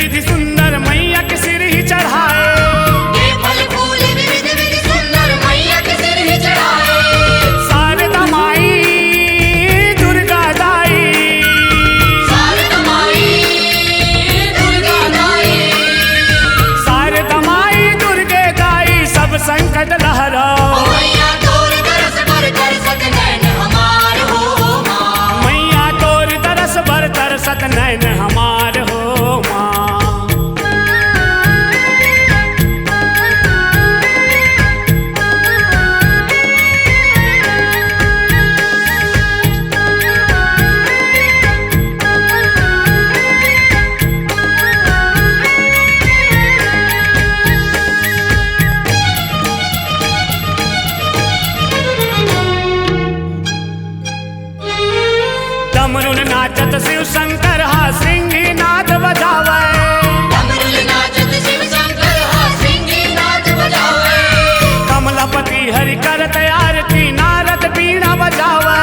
विधि सुंदर मैया के सिर ही चढ़ाए। ये फल फूल विविध विधि सुंदर मैया के सिर ही चढ़ाए। शारदा माई दुर्गा दाई, शारदा माई दुर्गा दाई, शारदा माई दुर्गे दाई सब संकट लहराओ। मैया तोर तरस पर तरसत नैन हमार हो माँ। मैया तोर तरस बर तरसत नैन हमार हो माँ। डमरुन नाचत शिव शंकर हा सिंही नाद बजावे। डमरुल नाचत शिव शंकर हा सिंही नाच बजावे। कमलापति हरि करत आरती नारद बीणा बजावे।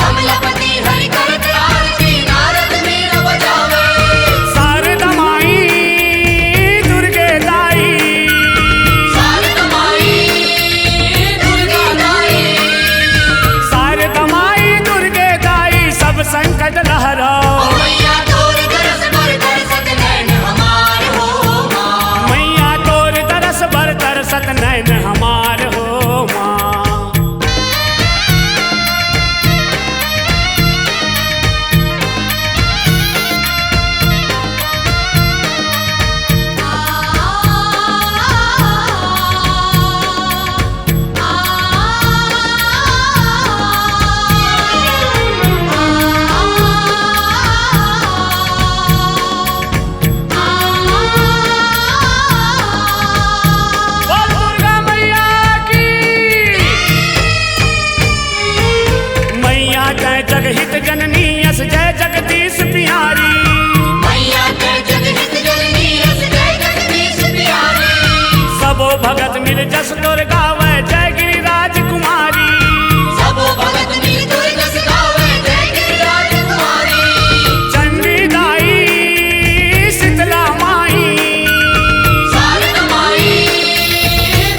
कमलापति हरि करत आरती नारद बीणा बजावे। शारदा माई दुर्गे दाई, शारदा माई दुर्गा दाई, शारदा माई दुर्गे दाई सब संकट लहराओ। मैया तोर तरस पर तरसत नैन हमार हो माँ। मैया तोर तरस बर तरसत नैन हमार हो माँ। बोल दुर्गा मैया की। मैया जय जगहित जननी यस जय जगदीश बिहारी। मैया जय जगहित जननी यस जय जगदीश बिहारी। सबो भगत मिल जस तोर गावे जय गिरिराज कुमारी। सबो भगत मिल तुर जस गावे जय गिरिराज कुमारी। चंडी दाई शीतला माई, शारदा माई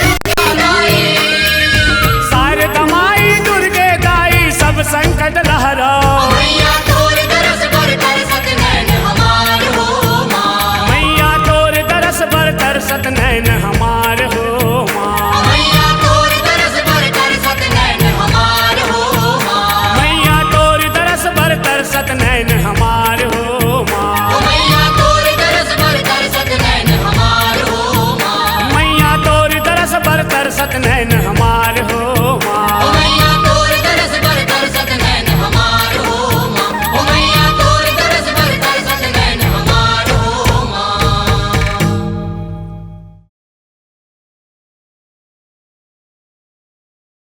दुर्गा दाई, शारदा माई दुर्गे दाई सब संकट लहराओ। मैया तोर तरस पर तरसत नैन हमार हो माँ। मैया तोर तरस बर तरसत नैन हमार हो माँ। मैया तोर तरस पर तरसत नैन हमार हो माँ। मैया तोर तरस बर तरसत नैन हमार हो माँ। मैया तोर तरस पर तरसत नैन हमार हो माँ। मैया तोर तरस बर तरसत नैन